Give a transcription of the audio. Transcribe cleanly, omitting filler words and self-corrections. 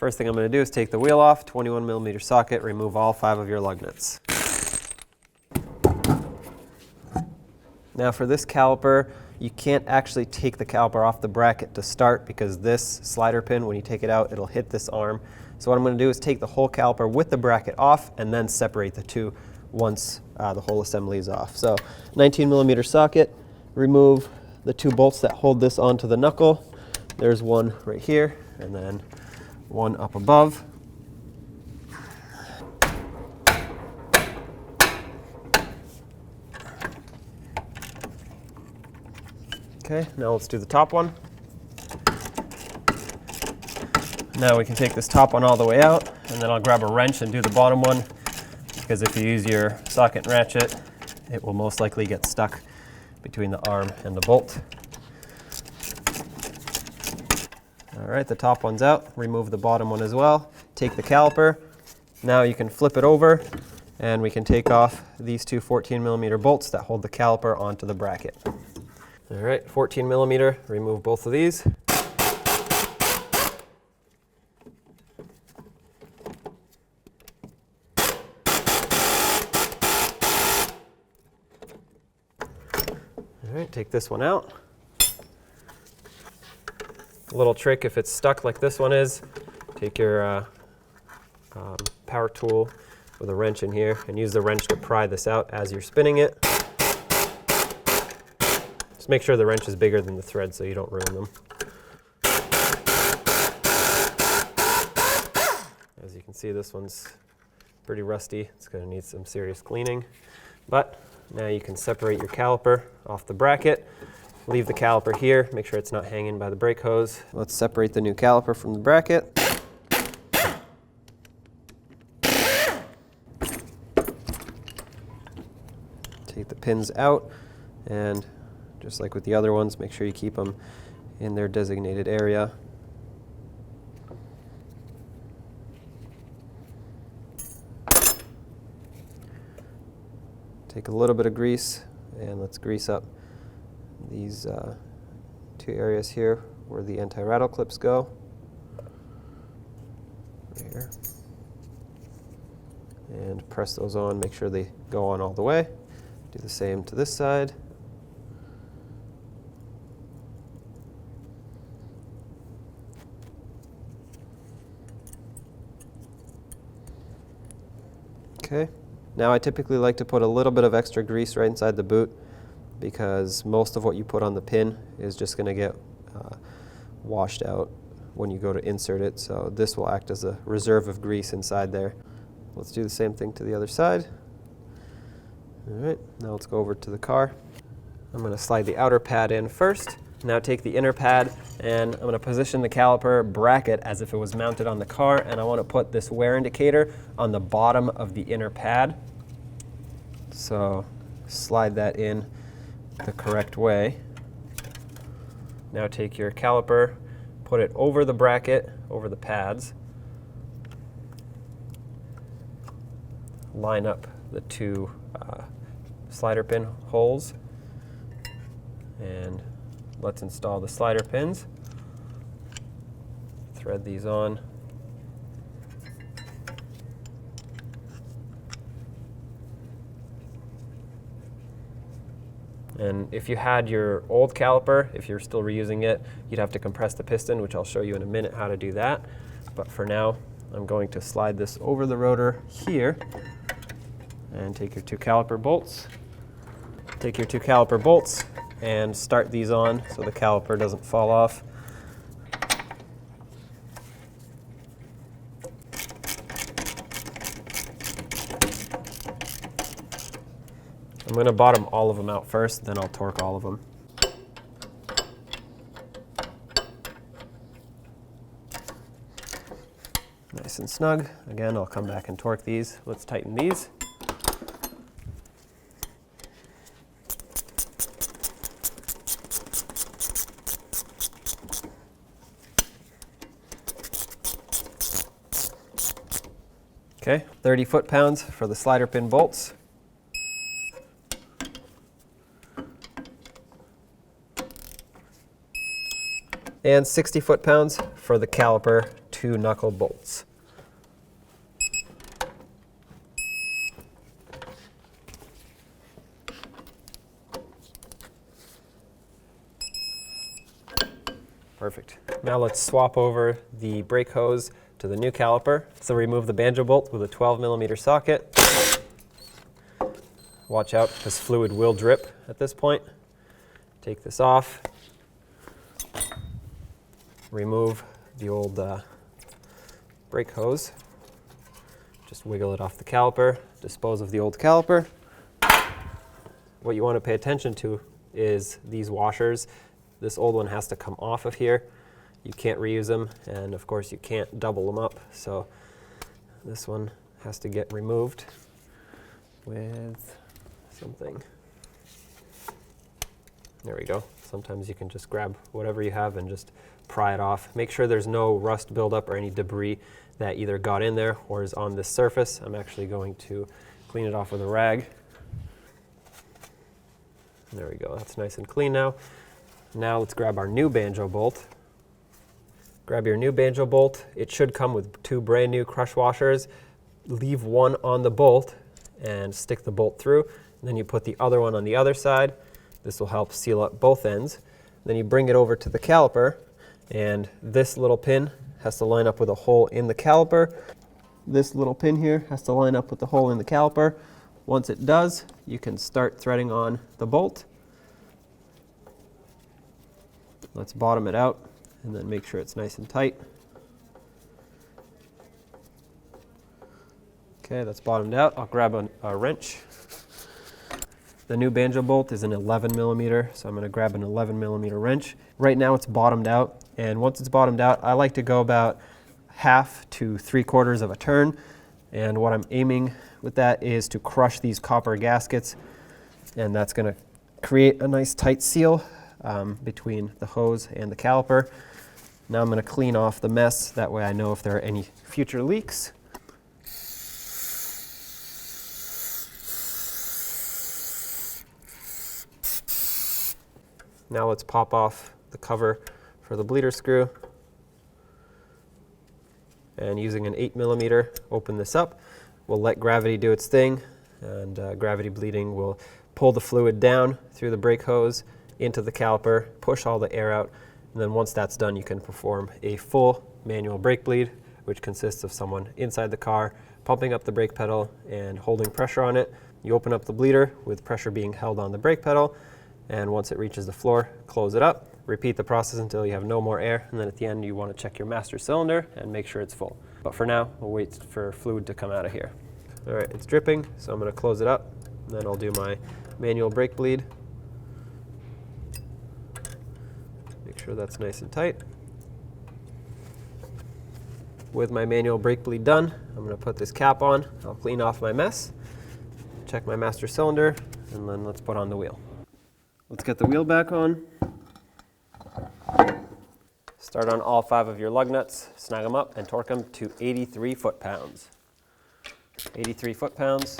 First thing I'm going to do is take the wheel off, 21mm socket, remove all 5 of your lug nuts. Now for this caliper, you can't actually take the caliper off the bracket to start because this slider pin, when you take it out, it'll hit this arm. So what I'm going to do is take the whole caliper with the bracket off and then separate the two once the whole assembly is off. So 19mm socket, remove the 2 bolts that hold this onto the knuckle. There's one right here and then one up above. Okay, now let's do the top one. Now we can take this top one all the way out, and then I'll grab a wrench and do the bottom one, because if you use your socket and ratchet, it will most likely get stuck between the arm and the bolt. All right, the top one's out. Remove the bottom one as well. Take the caliper. Now you can flip it over, and we can take off these 2 14mm bolts that hold the caliper onto the bracket. All right, 14mm, remove both of these. All right, take this one out. A little trick, if it's stuck like this one is, take your power tool with a wrench in here and use the wrench to pry this out as you're spinning it. Just make sure the wrench is bigger than the thread so you don't ruin them. As you can see, this one's pretty rusty. It's going to need some serious cleaning. But now you can separate your caliper off the bracket. Leave the caliper here. Make sure it's not hanging by the brake hose. Let's separate the new caliper from the bracket. Take the pins out, and just like with the other ones, make sure you keep them in their designated area. Take a little bit of grease and let's grease up these 2 areas here where the anti-rattle clips go. There. And press those on, make sure they go on all the way. Do the same to this side. Okay, now I typically like to put a little bit of extra grease right inside the boot because most of what you put on the pin is just going to get washed out when you go to insert it, so this will act as a reserve of grease inside there. Let's do the same thing to the other side. All right, now let's go over to the car. I'm going to slide the outer pad in first. Now take the inner pad and I'm going to position the caliper bracket as if it was mounted on the car, and I want to put this wear indicator on the bottom of the inner pad. So slide that in the correct way. Now take your caliper, put it over the bracket, over the pads. Line up the 2 slider pin holes, and let's install the slider pins. Thread these on. And if you had your old caliper, if you're still reusing it, you'd have to compress the piston, which I'll show you in a minute how to do that. But for now, I'm going to slide this over the rotor here and take your 2 caliper bolts. Take your 2 caliper bolts and start these on so the caliper doesn't fall off. I'm going to bottom all of them out first, then I'll torque all of them. Nice and snug. Again, I'll come back and torque these. Let's tighten these. Okay, 30 foot-pounds for the slider pin bolts. And 60 foot-pounds for the caliper 2 knuckle bolts. Perfect. Now let's swap over the brake hose to the new caliper. So remove the banjo bolt with a 12mm socket. Watch out, because fluid will drip at this point. Take this off. Remove the old brake hose. Just wiggle it off the caliper. Dispose of the old caliper. What you want to pay attention to is these washers. This old one has to come off of here. You can't reuse them, and of course you can't double them up. So this one has to get removed with something. There we go. Sometimes you can just grab whatever you have and just pry it off. Make sure there's no rust buildup or any debris that either got in there or is on this surface. I'm actually going to clean it off with a rag. There we go. That's nice and clean now. Now let's grab our new banjo bolt. Grab your new banjo bolt. It should come with 2 brand new crush washers. Leave one on the bolt and stick the bolt through. And then you put the other one on the other side. This will help seal up both ends. Then you bring it over to the caliper, and this little pin has to line up with a hole in the caliper. This little pin here has to line up with the hole in the caliper. Once it does, you can start threading on the bolt. Let's bottom it out and then make sure it's nice and tight. Okay, that's bottomed out. I'll grab a wrench. The new banjo bolt is an 11mm, so I'm going to grab an 11mm wrench. Right now it's bottomed out, and once it's bottomed out, I like to go about 1/2 to 3/4 of a turn. And what I'm aiming with that is to crush these copper gaskets, and that's going to create a nice tight seal between the hose and the caliper. Now I'm going to clean off the mess, that way I know if there are any future leaks. Now let's pop off the cover for the bleeder screw. And using an 8mm, open this up. We'll let gravity do its thing, and gravity bleeding will pull the fluid down through the brake hose into the caliper, push all the air out, and then once that's done, you can perform a full manual brake bleed, which consists of someone inside the car pumping up the brake pedal and holding pressure on it. You open up the bleeder with pressure being held on the brake pedal, and once it reaches the floor, close it up. Repeat the process until you have no more air, and then at the end you want to check your master cylinder and make sure it's full. But for now, we'll wait for fluid to come out of here. All right, it's dripping, so I'm going to close it up, and then I'll do my manual brake bleed. Make sure that's nice and tight. With my manual brake bleed done, I'm going to put this cap on. I'll clean off my mess, check my master cylinder, and then let's put on the wheel. Let's get the wheel back on. Start on all 5 of your lug nuts, snag them up, and torque them to 83 foot-pounds. 83 foot-pounds.